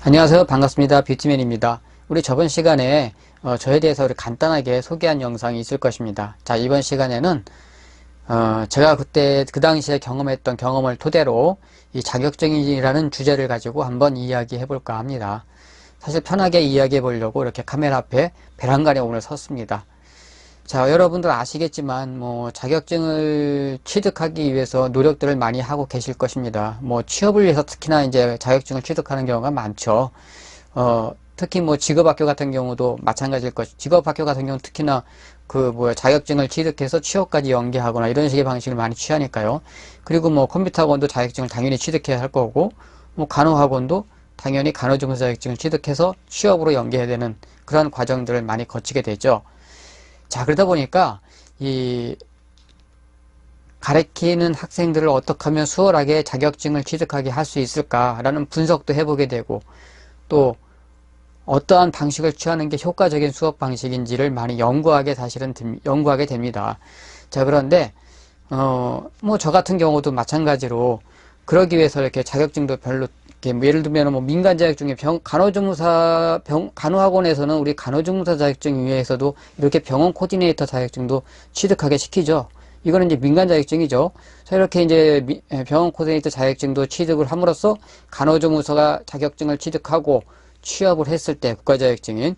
안녕하세요. 반갑습니다. 뷰티맨입니다. 우리 저번 시간에 저에 대해서 간단하게 소개한 영상이 있을 것입니다. 자, 이번 시간에는 제가 그때 그 당시에 경험했던 경험을 토대로 이 자격증이라는 주제를 가지고 한번 이야기해 볼까 합니다. 사실 편하게 이야기해 보려고 이렇게 카메라 앞에 베란간에 오늘 섰습니다. 자, 여러분들 아시겠지만 자격증을 취득하기 위해서 노력들을 많이 하고 계실 것입니다. 취업을 위해서 특히나 이제 자격증을 취득하는 경우가 많죠. 특히 직업학교 같은 경우도 마찬가지일 것이, 직업학교 같은 경우는 특히나 자격증을 취득해서 취업까지 연계하거나 이런 식의 방식을 많이 취하니까요. 그리고 컴퓨터 학원도 자격증을 당연히 취득해야 할 거고, 간호학원도 당연히 간호조무사 자격증을 취득해서 취업으로 연계해야 되는 그런 과정들을 많이 거치게 되죠. 자, 그러다 보니까 이 가르치는 학생들을 어떻게 하면 수월하게 자격증을 취득하게 할 수 있을까라는 분석도 해보게 되고, 또 어떠한 방식을 취하는 게 효과적인 수업 방식인지를 많이 연구하게 됩니다. 자, 그런데 저 같은 경우도 마찬가지로 그러기 위해서 이렇게 자격증도 별로 예를 들면 민간 자격증에 간호학원에서는 우리 간호조무사 자격증 위에서도 이렇게 병원 코디네이터 자격증도 취득하게 시키죠. 이거는 이제 민간 자격증이죠. 자, 이렇게 이제 병원 코디네이터 자격증도 취득을 함으로써 간호조무사가 자격증을 취득하고 취업을 했을 때, 국가자격증인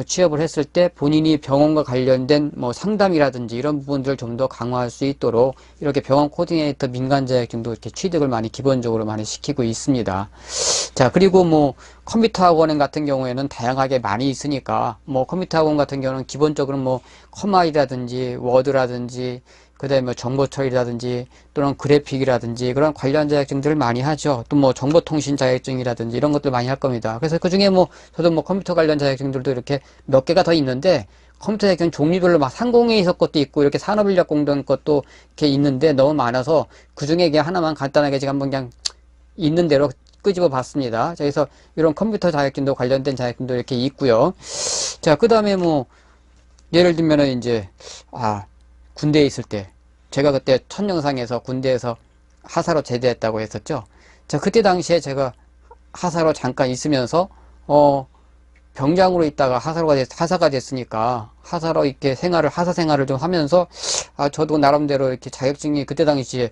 취업을 했을 때 본인이 병원과 관련된 상담이라든지 이런 부분들을 좀 더 강화할 수 있도록 이렇게 병원 코디네이터 민간 자격증도 이렇게 취득을 기본적으로 많이 시키고 있습니다. 자, 그리고 컴퓨터 학원 같은 경우에는 다양하게 많이 있으니까 컴퓨터 학원 같은 경우는 기본적으로 컴마이라든지 워드라든지 그다음에 정보 처리라든지 또는 그래픽이라든지 그런 관련 자격증들을 많이 하죠. 또 정보통신 자격증이라든지 이런 것들 많이 할 겁니다. 그래서 그 중에 저도 컴퓨터 관련 자격증들도 이렇게 몇 개가 더 있는데, 컴퓨터 자격증 종류별로 상공회의 서 것도 있고 이렇게 산업인력공단 것도 이렇게 있는데 너무 많아서 그 중에 그냥 하나만 간단하게 제가 한번 그냥 있는 대로 끄집어 봤습니다. 자, 그래서 이런 컴퓨터 자격증도 관련된 자격증도 이렇게 있고요. 자, 그 다음에 예를 들면은 이제 군대에 있을 때, 제가 그때 첫 영상에서 군대에서 하사로 제대했다고 했었죠. 자, 그때 당시에 제가 하사로 잠깐 있으면서 병장으로 있다가 하사가 됐으니까 하사로 이렇게 하사 생활을 좀 하면서 저도 나름대로 이렇게 자격증이 그때 당시에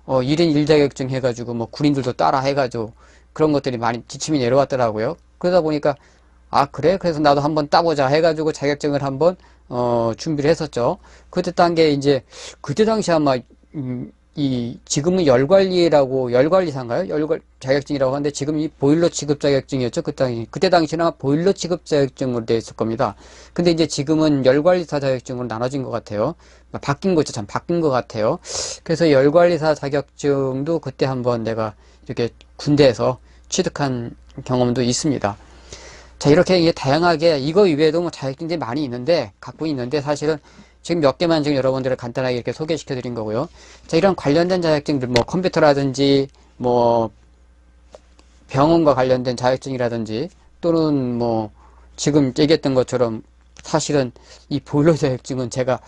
1인 1자격증 해가지고 군인들도 따라 해가지고 그런 것들이 많이 지침이 내려왔더라고요. 그러다 보니까 그래? 그래서 나도 한번 따보자 해가지고 자격증을 한번 준비를 했었죠. 그때 딴 게 이제 그때 당시 아마 지금은 열관리사인가요? 자격증이라고 하는데 지금 보일러 취급 자격증이었죠. 그때 당시는 아마 보일러 취급 자격증으로 되어 있을 겁니다. 근데 이제 지금은 열관리사 자격증으로 나눠진 것 같아요. 바뀐 거죠. 참 바뀐 것 같아요. 그래서 열관리사 자격증도 그때 한번 내가 이렇게 군대에서 취득한 경험도 있습니다. 자, 이렇게 다양하게 이거 이외에도 자격증들이 많이 갖고 있는데 사실은 지금 몇 개만 지금 여러분들을 간단하게 이렇게 소개시켜 드린 거고요. 자, 이런 관련된 자격증들 컴퓨터라든지 병원과 관련된 자격증이라든지 또는 지금 얘기했던 것처럼 사실은 이 보일러 자격증은 제가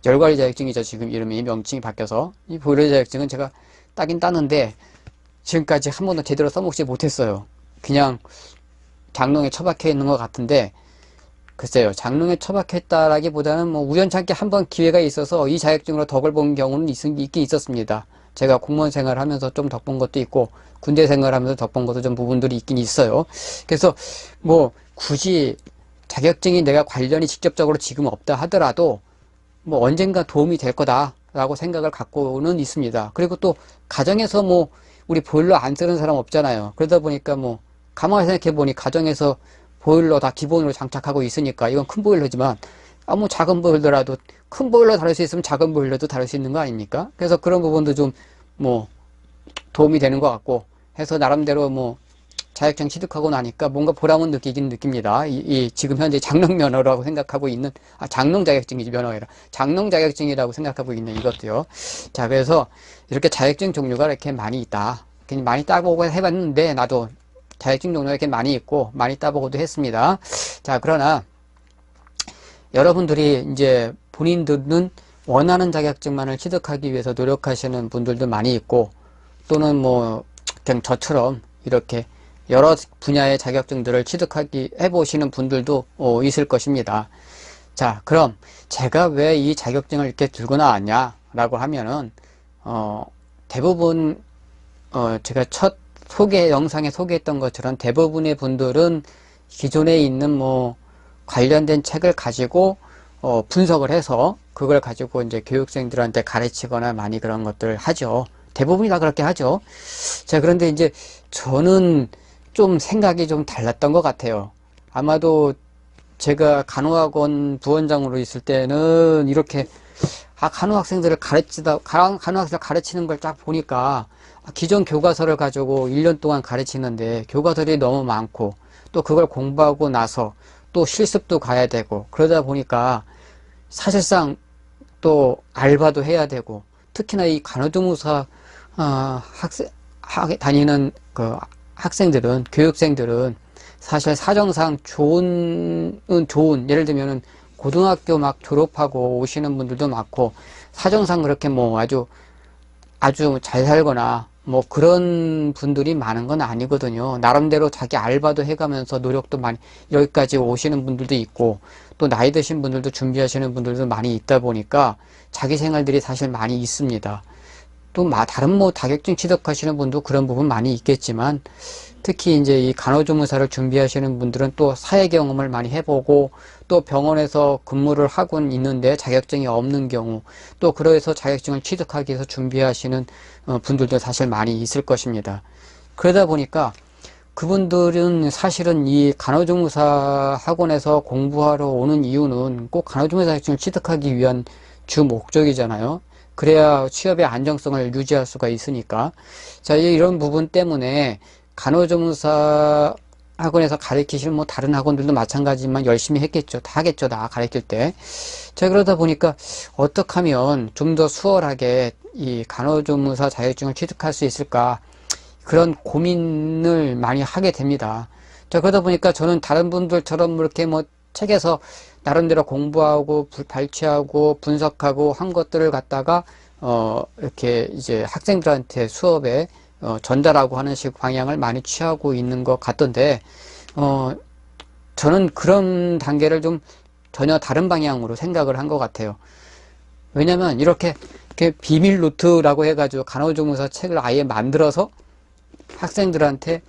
열관리 자격증이죠. 지금 명칭이 바뀌어서 이 보일러 자격증은 제가 따긴 따는데 지금까지 한 번도 제대로 써먹지 못했어요. 그냥 장롱에 처박혀 있는 것 같은데, 글쎄요, 장롱에 처박혀 있다라기보다는 우연찮게 한번 기회가 있어서 이 자격증으로 덕을 본 경우는 있긴 있었습니다. 제가 공무원 생활을 하면서 좀 덕 본 것도 있고 군대 생활을 하면서 덕 본 것도 좀 부분들이 있긴 있어요. 그래서 굳이 자격증이 내가 관련이 직접적으로 지금 없다 하더라도 언젠가 도움이 될 거다라고 생각을 갖고는 있습니다. 그리고 또 가정에서 우리 보일러 안 쓰는 사람 없잖아요. 그러다 보니까 가만히 생각해보니 가정에서 보일러 다 기본으로 장착하고 있으니까 이건 큰 보일러지만 작은 보일러라도 큰 보일러 다룰 수 있으면 작은 보일러도 다룰 수 있는 거 아닙니까? 그래서 그런 부분도 좀 도움이 되는 것 같고 해서 나름대로 자격증 취득하고 나니까 뭔가 보람은 느낍니다. 지금 현재 장롱 면허라고 생각하고 있는 장롱 자격증이지 면허가 아니라 장롱 자격증이라고 생각하고 있는 이것도요. 자, 그래서 이렇게 자격증 종류가 이렇게 많이 있다. 많이 따보고 해봤는데 나도 자격증 종류가 이렇게 많이 있고 많이 따보고도 했습니다. 자, 그러나 여러분들이 이제 본인들은 원하는 자격증만을 취득하기 위해서 노력하시는 분들도 많이 있고 또는 그냥 저처럼 이렇게 여러 분야의 자격증들을 해보시는 분들도 있을 것입니다. 자, 그럼 제가 왜 이 자격증을 이렇게 들고 나왔냐 라고 하면은 대부분 제가 첫 영상에 소개했던 것처럼 대부분의 분들은 기존에 있는 뭐 관련된 책을 가지고 분석을 해서 그걸 가지고 이제 교육생들한테 가르치거나 많이 그런 것들을 하죠. 대부분이 다 그렇게 하죠. 자, 그런데 이제 저는 좀 생각이 좀 달랐던 것 같아요. 아마도 제가 간호학원 부원장으로 있을 때는 이렇게 간호학생들을 간호학생을 가르치는 걸 딱 보니까 기존 교과서를 가지고 1년 동안 가르치는데 교과서들이 너무 많고 또 그걸 공부하고 나서 또 실습도 가야 되고 그러다 보니까 사실상 또 알바도 해야 되고 특히나 이 간호조무사 다니는 그 학생들은 교육생들은 사실 사정상 좋은 예를 들면은 고등학교 막 졸업하고 오시는 분들도 많고 사정상 그렇게 뭐 아주 잘 살거나 뭐 그런 분들이 많은 건 아니거든요. 나름대로 자기 알바도 해가면서 노력도 많이 여기까지 오시는 분들도 있고 또 나이 드신 분들도 준비하시는 분들도 많이 있다 보니까 자기 생활들이 사실 많이 있습니다. 또 다른 뭐 자격증 취득하시는 분도 그런 부분 많이 있겠지만 특히 이제 이 간호조무사를 준비하시는 분들은 또 사회 경험을 많이 해보고 또 병원에서 근무를 하곤 있는데 자격증이 없는 경우 또 그래서 자격증을 취득하기 위해서 준비하시는 분들도 사실 많이 있을 것입니다. 그러다 보니까 그분들은 사실은 이 간호조무사 학원에서 공부하러 오는 이유는 꼭 간호조무사 자격증을 취득하기 위한 주 목적이잖아요. 그래야 취업의 안정성을 유지할 수가 있으니까. 자, 이런 부분 때문에 간호조무사 학원에서 가르치시는 뭐 다른 학원들도 마찬가지지만 열심히 했겠죠. 다 하겠죠. 다 가르칠 때. 자, 그러다 보니까 어떻게 하면 좀 더 수월하게 이 간호조무사 자격증을 취득할 수 있을까? 그런 고민을 많이 하게 됩니다. 자, 그러다 보니까 저는 다른 분들처럼 이렇게 뭐 책에서 나름대로 공부하고 발췌하고 분석하고 한 것들을 갖다가 이렇게 이제 학생들한테 수업에 전달하고 하는 식 방향을 많이 취하고 있는 것 같던데 저는 그런 단계를 좀 전혀 다른 방향으로 생각을 한 것 같아요. 왜냐면 이렇게 비밀 노트라고 해가지고 간호조무사 책을 아예 만들어서 학생들한테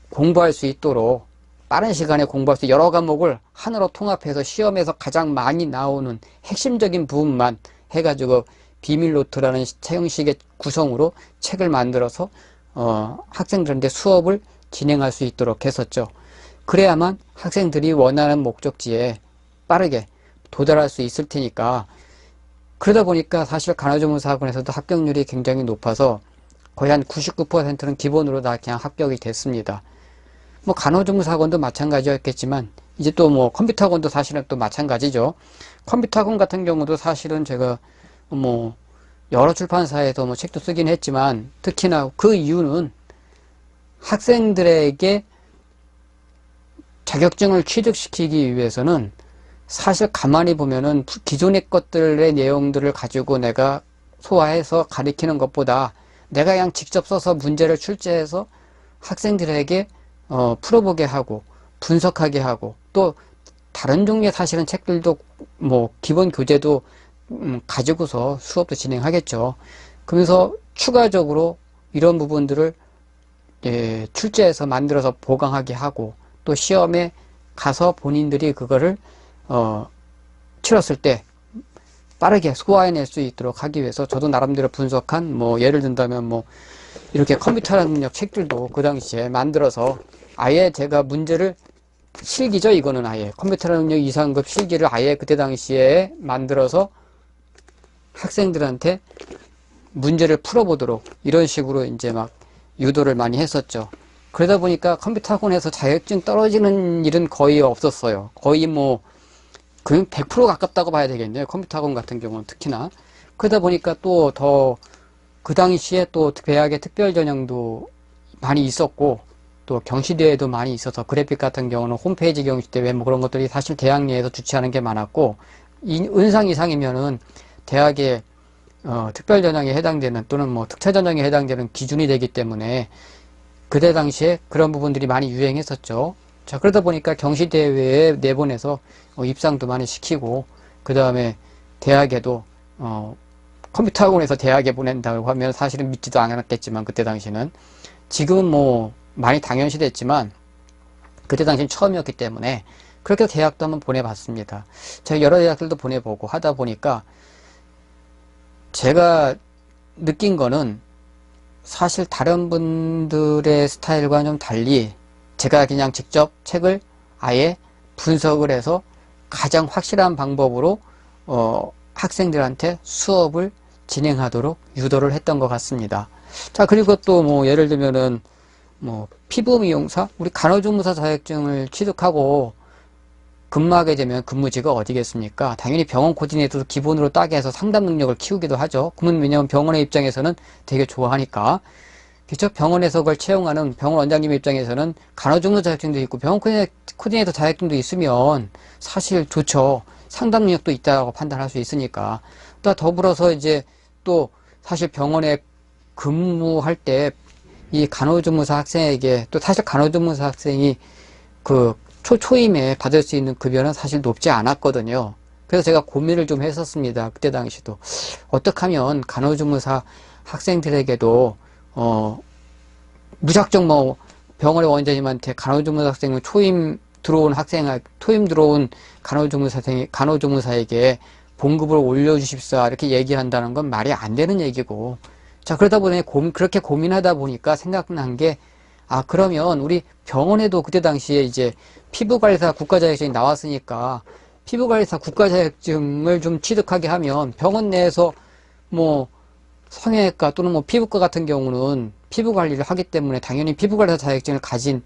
공부할 수 있도록 빠른 시간에 공부할 수 여러 과목을 하나로 통합해서 시험에서 가장 많이 나오는 핵심적인 부분만 해가지고 비밀 노트라는 형식의 구성으로 책을 만들어서 학생들한테 수업을 진행할 수 있도록 했었죠. 그래야만 학생들이 원하는 목적지에 빠르게 도달할 수 있을 테니까. 그러다 보니까 사실 간호조무사 학원에서도 합격률이 굉장히 높아서 거의 한 99%는 기본으로 다 그냥 합격이 됐습니다. 뭐 간호조무사 학원도 마찬가지였겠지만 이제 또 뭐 컴퓨터 학원도 사실은 또 마찬가지죠. 컴퓨터 학원 같은 경우도 사실은 제가 뭐 여러 출판사에서 뭐 책도 쓰긴 했지만 특히나 그 이유는 학생들에게 자격증을 취득시키기 위해서는 사실 가만히 보면은 기존의 것들의 내용들을 가지고 내가 소화해서 가리키는 것보다 내가 그냥 직접 써서 문제를 출제해서 학생들에게 풀어보게 하고 분석하게 하고 또 다른 종류의 사실은 책들도 뭐 기본 교재도 가지고서 수업도 진행하겠죠. 그러면서 추가적으로 이런 부분들을 출제해서 만들어서 보강하게 하고 또 시험에 가서 본인들이 그거를 치렀을 때 빠르게 소화해낼 수 있도록 하기 위해서 저도 나름대로 분석한 뭐 예를 든다면 뭐 이렇게 컴퓨터 능력 책들도 그 당시에 만들어서 아예 제가 문제를 실기죠. 이거는 아예 컴퓨터 능력 이상급 실기를 아예 그때 당시에 만들어서 학생들한테 문제를 풀어보도록 이런 식으로 이제 막 유도를 많이 했었죠. 그러다 보니까 컴퓨터 학원에서 자격증 떨어지는 일은 거의 없었어요. 거의 뭐 그냥 100% 가깝다고 봐야 되겠네요. 컴퓨터 학원 같은 경우는 특히나. 그러다 보니까 또 더 그 당시에 또 대학의 특별 전형도 많이 있었고 또 경시대회도 많이 있어서 그래픽 같은 경우는 홈페이지 경시대회 뭐 그런 것들이 사실 대학 내에서 주최하는 게 많았고 은상 이상이면은 대학의 특별 전형에 해당되는 또는 뭐 특차 전형에 해당되는 기준이 되기 때문에 그때 당시에 그런 부분들이 많이 유행했었죠. 자, 그러다 보니까 경시대회에 내보내서 입상도 많이 시키고, 그 다음에 대학에도, 컴퓨터 학원에서 대학에 보낸다고 하면 사실은 믿지도 않았겠지만, 그때 당시는. 지금은 뭐, 많이 당연시 됐지만, 그때 당시는 처음이었기 때문에, 그렇게 대학도 한번 보내봤습니다. 제가 여러 대학들도 보내보고 하다 보니까, 제가 느낀 거는, 사실 다른 분들의 스타일과 좀 달리 제가 그냥 직접 책을 아예 분석을 해서 가장 확실한 방법으로 학생들한테 수업을 진행하도록 유도를 했던 것 같습니다. 자, 그리고 또 뭐 예를 들면은 뭐 피부미용사, 우리 간호조무사 자격증을 취득하고 근무하게 되면 근무지가 어디겠습니까? 당연히 병원 코디네이터도 기본으로 따게 해서 상담 능력을 키우기도 하죠. 그러면 왜냐면 병원의 입장에서는 되게 좋아하니까. 그렇죠? 병원에서 그걸 채용하는 병원 원장님 입장에서는 간호조무사 자격증도 있고 병원 코디네이터 자격증도 있으면 사실 좋죠. 상담 능력도 있다고 판단할 수 있으니까. 또 더불어서 이제 또 사실 병원에 근무할 때 이 간호조무사 학생에게 또 사실 간호조무사 학생이 그 초임에 받을 수 있는 급여는 사실 높지 않았거든요. 그래서 제가 고민을 좀 했었습니다. 그때 당시도. 어떻게 하면 간호조무사 학생들에게도, 무작정 뭐 병원의 원장님한테 간호조무사 학생을 초임 들어온 간호조무사에게 봉급을 올려주십사 이렇게 얘기한다는 건 말이 안 되는 얘기고. 자, 그러다 보니 그렇게 고민하다 보니까 생각난 게, 아, 그러면 우리 병원에도 그때 당시에 이제 피부관리사 국가자격증이 나왔으니까 피부관리사 국가자격증을 좀 취득하게 하면 병원 내에서 뭐 성형외과 또는 뭐 피부과 같은 경우는 피부관리를 하기 때문에 당연히 피부관리사 자격증을 가진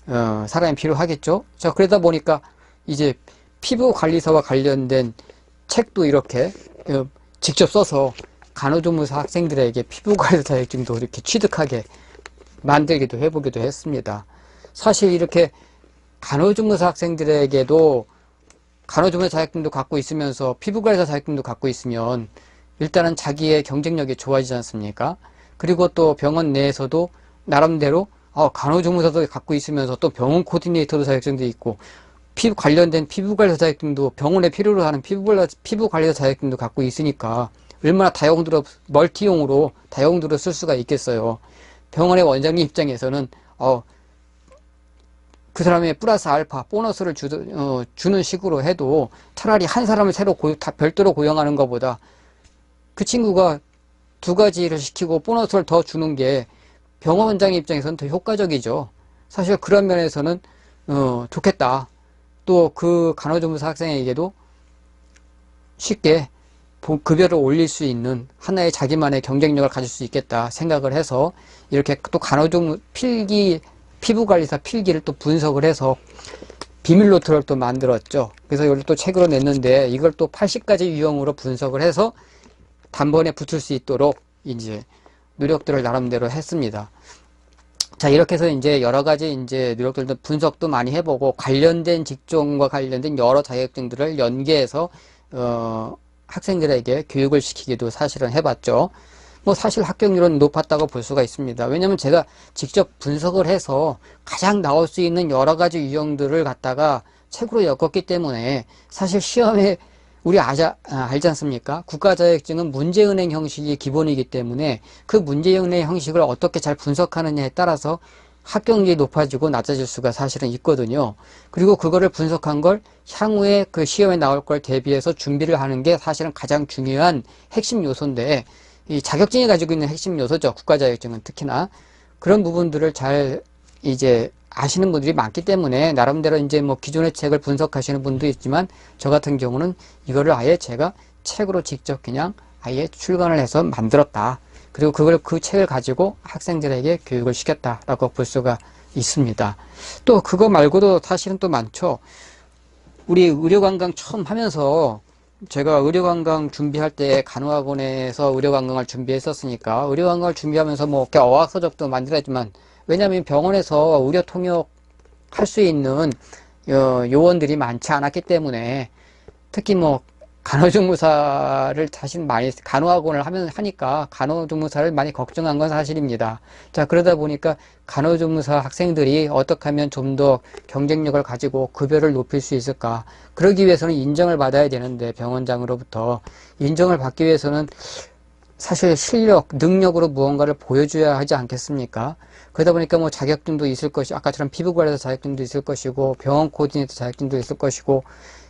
사람이 필요하겠죠. 자, 그러다 보니까 이제 피부관리사와 관련된 책도 이렇게 직접 써서 간호조무사 학생들에게 피부관리사 자격증도 이렇게 취득하게 만들기도 해보기도 했습니다. 사실 이렇게 간호조무사 학생들에게도 간호조무사 자격증도 갖고 있으면서 피부관리사 자격증도 갖고 있으면 일단은 자기의 경쟁력이 좋아지지 않습니까? 그리고 또 병원 내에서도 나름대로 간호조무사도 갖고 있으면서 또 병원 코디네이터도 자격증도 있고 관련된 피부관리사 자격증도 병원에 필요로 하는 피부관리사 자격증도 갖고 있으니까 얼마나 멀티용으로 다용도로 쓸 수가 있겠어요. 병원의 원장님 입장에서는 그 사람의 플러스 알파 보너스를 주는 식으로 해도 차라리 한 사람을 별도로 고용하는 것보다 그 친구가 두 가지를 시키고 보너스를 더 주는 게 병원 원장님 입장에서는 더 효과적이죠. 사실 그런 면에서는 좋겠다. 또 그 간호조무사 학생에게도 쉽게 급여를 올릴 수 있는 하나의 자기만의 경쟁력을 가질 수 있겠다 생각을 해서 이렇게 또 피부관리사 필기를 또 분석을 해서 비밀 노트를 또 만들었죠. 그래서 이걸 또 책으로 냈는데 이걸 또 80가지 유형으로 분석을 해서 단번에 붙을 수 있도록 이제 노력들을 나름대로 했습니다. 자, 이렇게 해서 이제 여러 가지 이제 노력들도 분석도 많이 해보고 관련된 직종과 관련된 여러 자격증들을 연계해서 학생들에게 교육을 시키기도 사실은 해봤죠. 뭐 사실 합격률은 높았다고 볼 수가 있습니다. 왜냐면 제가 직접 분석을 해서 가장 나올 수 있는 여러 가지 유형들을 갖다가 책으로 엮었기 때문에 사실 시험에 우리 알지 않습니까? 국가자격증은 문제은행 형식이 기본이기 때문에 그 문제은행 형식을 어떻게 잘 분석하느냐에 따라서 합격률이 높아지고 낮아질 수가 사실은 있거든요. 그리고 그거를 분석한 걸 향후에 그 시험에 나올 걸 대비해서 준비를 하는 게 사실은 가장 중요한 핵심 요소인데, 이 자격증이 가지고 있는 핵심 요소죠. 국가자격증은 특히나. 그런 부분들을 잘 이제 아시는 분들이 많기 때문에 나름대로 이제 뭐 기존의 책을 분석하시는 분도 있지만 저 같은 경우는 이거를 아예 제가 책으로 직접 그냥 아예 출간을 해서 만들었다. 그리고 그 책을 가지고 학생들에게 교육을 시켰다라고 볼 수가 있습니다. 또 그거 말고도 사실은 또 많죠. 우리 의료관광 처음 하면서 제가 의료관광 준비할 때 간호학원에서 의료관광을 준비했었으니까 의료관광을 준비하면서 뭐 이렇게 어학서적도 만들었지만, 왜냐하면 병원에서 의료 통역 할 수 있는 요원들이 많지 않았기 때문에 특히 뭐 간호조무사를 사실 많이 간호학원을 하니까 간호조무사를 많이 걱정한 건 사실입니다. 자, 그러다 보니까 간호조무사 학생들이 어떻게 하면 좀 더 경쟁력을 가지고 급여를 높일 수 있을까? 그러기 위해서는 인정을 받아야 되는데 병원장으로부터 인정을 받기 위해서는 사실 실력, 능력으로 무언가를 보여줘야 하지 않겠습니까? 그러다 보니까 뭐 자격증도 있을 것이, 아까처럼 피부관리사 자격증도 있을 것이고, 병원 코디네이터 자격증도 있을 것이고,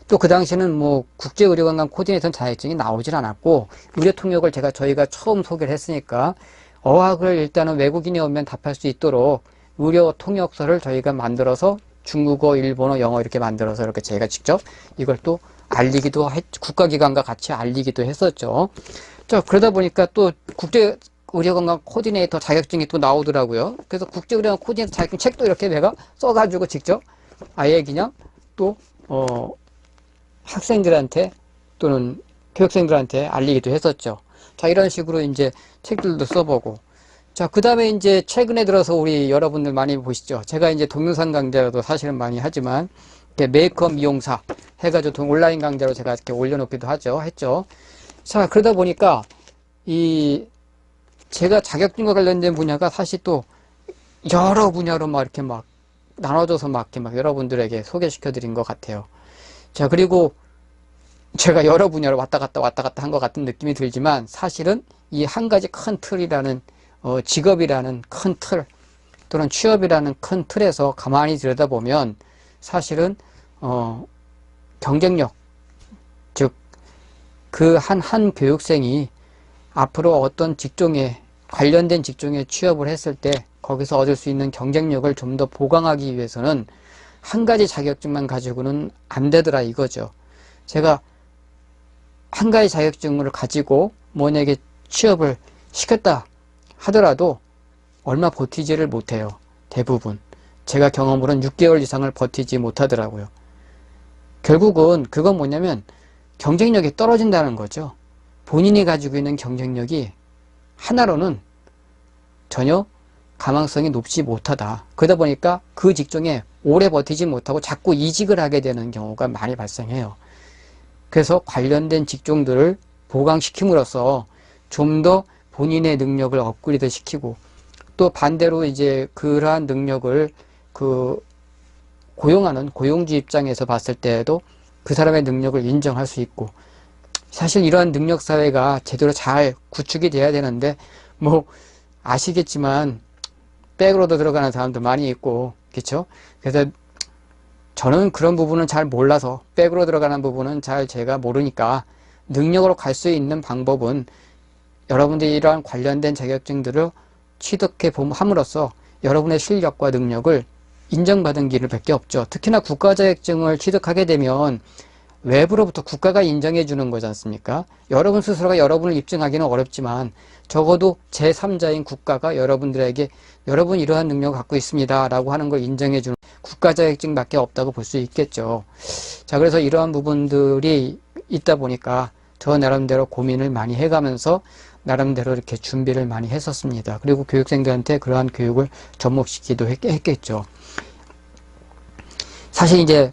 또 그 당시에는 뭐 국제의료관광 코디네이터 자격증이 나오질 않았고, 의료통역을 저희가 처음 소개를 했으니까, 어학을 일단은 외국인이 오면 답할 수 있도록 의료통역서를 저희가 만들어서 중국어, 일본어, 영어 이렇게 만들어서 이렇게 저희가 직접 이걸 또 알리기도 국가기관과 같이 알리기도 했었죠. 자, 그러다 보니까 또 국제의료건강 코디네이터 자격증이 또 나오더라고요. 그래서 국제의료건강 코디네이터 자격증 책도 이렇게 내가 써가지고 직접 아예 그냥 또, 학생들한테 또는 교육생들한테 알리기도 했었죠. 자, 이런 식으로 이제 책들도 써보고. 자, 그 다음에 이제 최근에 들어서 우리 여러분들 많이 보시죠. 제가 이제 동영상 강좌도 사실은 많이 하지만, 메이크업 미용사 해가지고 온라인 강좌로 제가 이렇게 올려놓기도 했죠. 자, 그러다 보니까, 제가 자격증과 관련된 분야가 사실 또 여러 분야로 막 이렇게 막 나눠져서 막 이렇게 막 여러분들에게 소개시켜 드린 것 같아요. 자, 그리고 제가 여러 분야로 왔다 갔다 한 것 같은 느낌이 들지만 사실은 이 한 가지 큰 틀이라는, 직업이라는 큰 틀, 또는 취업이라는 큰 틀에서 가만히 들여다보면 사실은, 경쟁력, 즉, 그 한 교육생이 앞으로 어떤 직종에, 관련된 직종에 취업을 했을 때 거기서 얻을 수 있는 경쟁력을 좀 더 보강하기 위해서는 한 가지 자격증만 가지고는 안 되더라 이거죠. 제가 한 가지 자격증을 가지고 뭐에게 취업을 시켰다 하더라도 얼마 버티지를 못해요. 대부분. 제가 경험으로는 6개월 이상을 버티지 못하더라고요. 결국은 그건 뭐냐면 경쟁력이 떨어진다는 거죠. 본인이 가지고 있는 경쟁력이 하나로는 전혀 가망성이 높지 못하다. 그러다 보니까 그 직종에 오래 버티지 못하고 자꾸 이직을 하게 되는 경우가 많이 발생해요. 그래서 관련된 직종들을 보강시킴으로써 좀 더 본인의 능력을 업그레이드 시키고, 또 반대로 이제 그러한 능력을 고용하는 고용주 입장에서 봤을 때에도 그 사람의 능력을 인정할 수 있고, 사실 이러한 능력 사회가 제대로 잘 구축이 돼야 되는데 뭐 아시겠지만 백으로도 들어가는 사람도 많이 있고, 그렇죠? 그래서 저는 그런 부분은 잘 몰라서, 백으로 들어가는 부분은 잘 제가 모르니까 능력으로 갈 수 있는 방법은 여러분들이 이러한 관련된 자격증들을 취득해 함으로써 여러분의 실력과 능력을 인정받은 길밖에 없죠. 특히나 국가 자격증을 취득하게 되면 외부로부터 국가가 인정해 주는 거지 않습니까? 여러분 스스로가 여러분을 입증하기는 어렵지만 적어도 제3자인 국가가 여러분들에게 여러분 이러한 능력을 갖고 있습니다 라고 하는 걸 인정해 주는 국가 자격증밖에 없다고 볼 수 있겠죠. 자, 그래서 이러한 부분들이 있다 보니까 저 나름대로 고민을 많이 해가면서 나름대로 이렇게 준비를 많이 했었습니다. 그리고 교육생들한테 그러한 교육을 접목시키기도 했겠죠. 사실 이제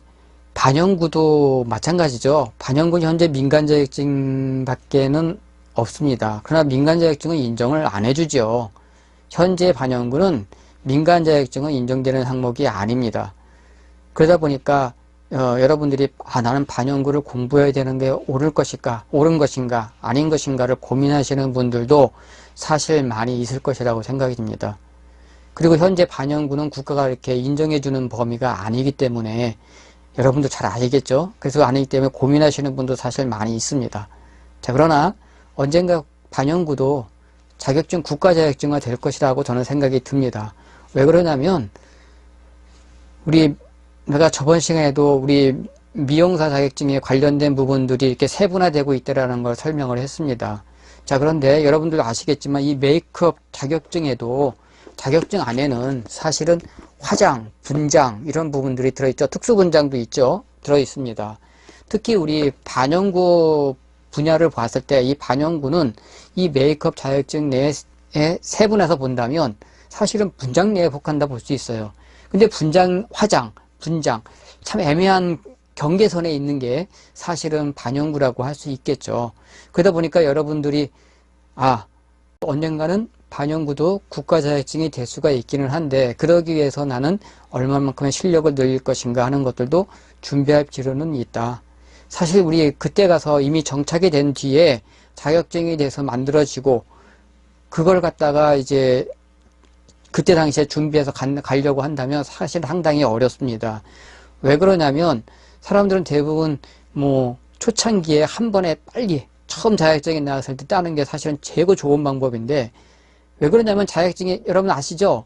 반영구도 마찬가지죠. 반영구는 현재 민간 자격증 밖에는 없습니다. 그러나 민간 자격증은 인정을 안 해주죠. 현재 반영구는 민간 자격증은 인정되는 항목이 아닙니다. 그러다 보니까 여러분들이 나는 반영구를 공부해야 되는 게 옳은 것인가 아닌 것인가를 고민하시는 분들도 사실 많이 있을 것이라고 생각이 듭니다. 그리고 현재 반영구는 국가가 이렇게 인정해주는 범위가 아니기 때문에 여러분도 잘 아시겠죠? 그래서 아니기 때문에 고민하시는 분도 사실 많이 있습니다. 자, 그러나 언젠가 반영구도 자격증, 국가 자격증화 될 것이라고 저는 생각이 듭니다. 왜 그러냐면 내가 저번 시간에도 우리 미용사 자격증에 관련된 부분들이 이렇게 세분화되고 있다라는 걸 설명을 했습니다. 자, 그런데 여러분들도 아시겠지만 이 메이크업 자격증에도 자격증 안에는 사실은 화장, 분장 이런 부분들이 들어있죠. 특수분장도 있죠. 들어있습니다. 특히 우리 반영구 분야를 봤을 때 이 반영구는 이 메이크업 자격증 내에 세분해서 본다면 사실은 분장 내에 속한다 볼 수 있어요. 근데 분장, 화장, 분장 참 애매한 경계선에 있는 게 사실은 반영구라고 할 수 있겠죠. 그러다 보니까 여러분들이 언젠가는 반영구도 국가 자격증이 될 수가 있기는 한데, 그러기 위해서 나는 얼마만큼의 실력을 늘릴 것인가 하는 것들도 준비할 필요는 있다. 사실 우리 그때 가서 이미 정착이 된 뒤에 자격증이 돼서 만들어지고, 그걸 갖다가 이제 그때 당시에 준비해서 가려고 한다면 사실 상당히 어렵습니다. 왜 그러냐면 사람들은 대부분 초창기에 한 번에 빨리 처음 자격증이 나왔을 때 따는 게 사실은 최고 좋은 방법인데, 왜 그러냐면 자격증이 여러분 아시죠?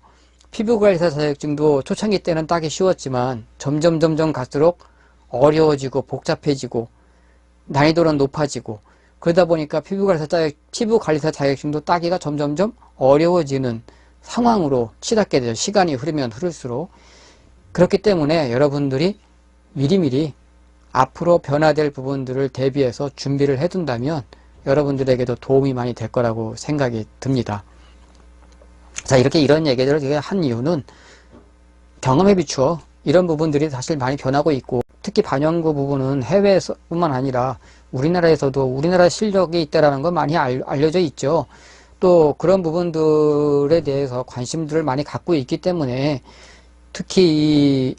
피부관리사 자격증도 초창기 때는 따기 쉬웠지만 점점 갈수록 어려워지고 복잡해지고 난이도는 높아지고, 그러다 보니까 피부관리사 자격증도 따기가 점점 어려워지는 상황으로 치닫게 되죠. 시간이 흐르면 흐를수록. 그렇기 때문에 여러분들이 미리미리 앞으로 변화될 부분들을 대비해서 준비를 해둔다면 여러분들에게도 도움이 많이 될 거라고 생각이 듭니다. 자, 이렇게 이런 얘기들을 제가 한 이유는 경험에 비추어 이런 부분들이 사실 많이 변하고 있고, 특히 반영구 부분은 해외에서뿐만 아니라 우리나라에서도 우리나라 실력이 있다라는 건 많이 알려져 있죠. 또 그런 부분들에 대해서 관심들을 많이 갖고 있기 때문에 특히 이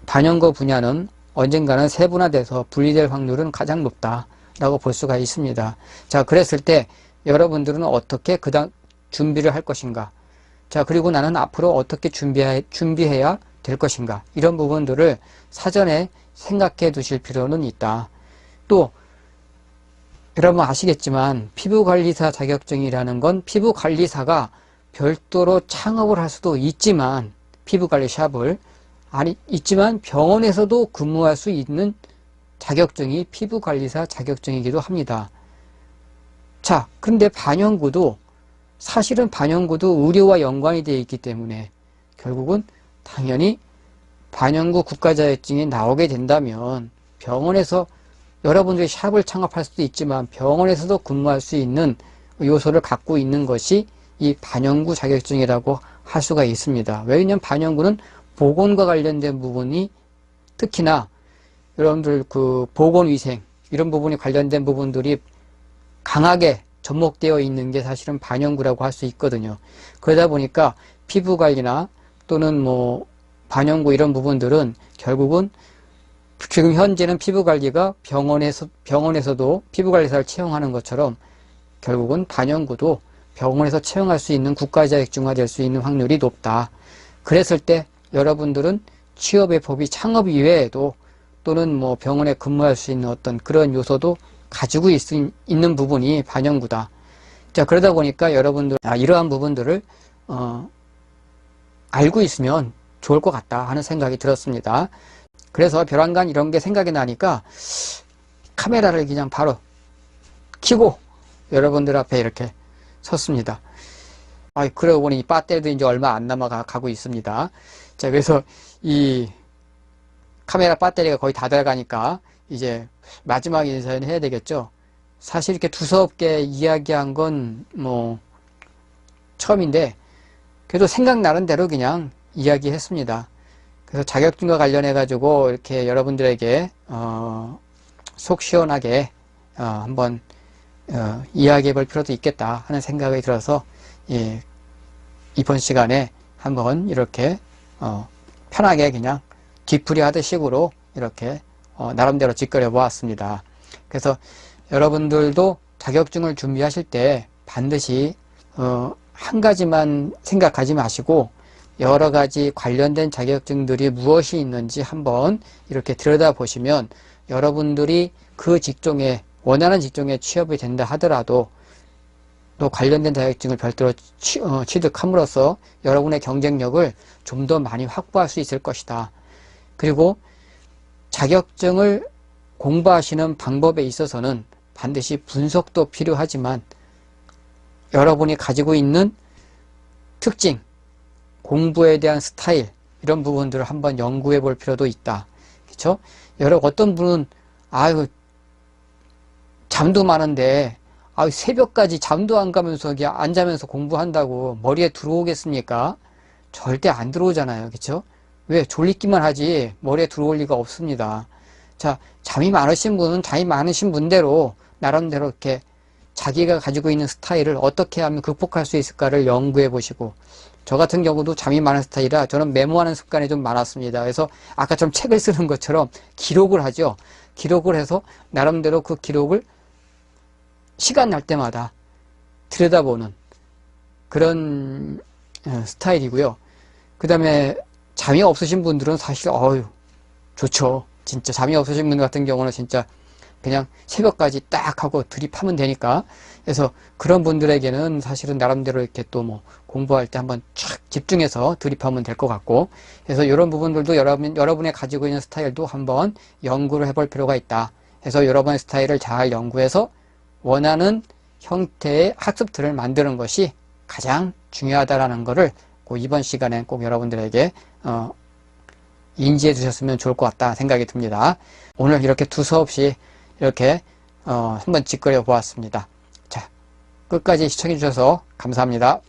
반영구 분야는 언젠가는 세분화돼서 분리될 확률은 가장 높다라고 볼 수가 있습니다. 자, 그랬을 때 여러분들은 어떻게 준비를 할 것인가? 자, 그리고 나는 앞으로 어떻게 준비해야 될 것인가? 이런 부분들을 사전에 생각해 두실 필요는 있다. 또 여러분 아시겠지만 피부관리사 자격증이라는 건 피부관리사가 별도로 창업을 할 수도 있지만, 피부관리샵을 있지만 병원에서도 근무할 수 있는 자격증이 피부관리사 자격증이기도 합니다. 자, 그런데 사실은 반영구도 의료와 연관이 되어 있기 때문에 결국은 당연히 반영구 국가자격증이 나오게 된다면 병원에서 여러분들이 샵을 창업할 수도 있지만 병원에서도 근무할 수 있는 요소를 갖고 있는 것이 이 반영구 자격증이라고 할 수가 있습니다. 왜냐하면 반영구는 보건과 관련된 부분이, 특히나 여러분들 그 보건위생 이런 부분이 관련된 부분들이 강하게 접목되어 있는 게 사실은 반영구라고 할 수 있거든요. 그러다 보니까 피부관리나 또는 반영구 이런 부분들은 결국은 지금 현재는 피부관리가 병원에서도 피부관리사를 채용하는 것처럼 결국은 반영구도 병원에서 채용할 수 있는 국가자격증화 될 수 있는 확률이 높다. 그랬을 때 여러분들은 취업의 법이 창업 이외에도 또는 병원에 근무할 수 있는 어떤 그런 요소도 가지고 있는 부분이 반영구다. 자, 그러다 보니까 여러분들 이러한 부분들을 알고 있으면 좋을 것 같다 하는 생각이 들었습니다. 그래서 벼랑간 이런 게 생각이 나니까 카메라를 그냥 바로 켜고 여러분들 앞에 이렇게 섰습니다. 그러고 보니 배터리도 이제 얼마 안 남아가고 있습니다. 자, 그래서 이 카메라 배터리가 거의 다 들어가니까 이제 마지막 인사는 해야 되겠죠. 사실 이렇게 두서없게 이야기한 건 처음인데 그래도 생각나는 대로 그냥 이야기했습니다. 그래서 자격증과 관련해 가지고 이렇게 여러분들에게 속 시원하게 한번 이야기해 볼 필요도 있겠다 하는 생각이 들어서 이번 시간에 한번 이렇게 편하게 그냥 뒤풀이 하듯 식으로 이렇게 나름대로 짓거려 보았습니다. 그래서 여러분들도 자격증을 준비하실 때 반드시 한 가지만 생각하지 마시고 여러 가지 관련된 자격증들이 무엇이 있는지 한번 이렇게 들여다보시면 여러분들이 그 직종에 원하는 직종에 취업이 된다 하더라도 또 관련된 자격증을 별도로 취득함으로써 여러분의 경쟁력을 좀 더 많이 확보할 수 있을 것이다. 그리고 자격증을 공부하시는 방법에 있어서는 반드시 분석도 필요하지만 여러분이 가지고 있는 특징, 공부에 대한 스타일 이런 부분들을 한번 연구해 볼 필요도 있다. 그렇죠? 어떤 분은 잠도 많은데 새벽까지 잠도 안 가면서 안 자면서 공부한다고 머리에 들어오겠습니까? 절대 안 들어오잖아요. 그렇죠? 왜? 졸리기만 하지 머리에 들어올 리가 없습니다. 자, 잠이 많으신 분은 잠이 많으신 분대로 나름대로 이렇게 자기가 가지고 있는 스타일을 어떻게 하면 극복할 수 있을까를 연구해 보시고, 저 같은 경우도 잠이 많은 스타일이라 저는 메모하는 습관이 좀 많았습니다. 그래서 아까처럼 책을 쓰는 것처럼 기록을 하죠. 기록을 해서 나름대로 그 기록을 시간 날 때마다 들여다보는 그런 스타일이고요. 그 다음에 잠이 없으신 분들은 사실 좋죠. 진짜 잠이 없으신 분 같은 경우는 진짜 그냥 새벽까지 딱 하고 드립하면 되니까. 그래서 그런 분들에게는 사실은 나름대로 이렇게 또 뭐 공부할 때 한번 쫙 집중해서 드립하면 될 것 같고, 그래서 이런 부분들도 여러분의 가지고 있는 스타일도 한번 연구를 해볼 필요가 있다. 그래서 여러분의 스타일을 잘 연구해서 원하는 형태의 학습틀을 만드는 것이 가장 중요하다라는 것을 이번 시간에 꼭 여러분들에게 인지해 주셨으면 좋을 것 같다 생각이 듭니다. 오늘 이렇게 두서없이 이렇게 한번 짓거려 보았습니다. 자, 끝까지 시청해 주셔서 감사합니다.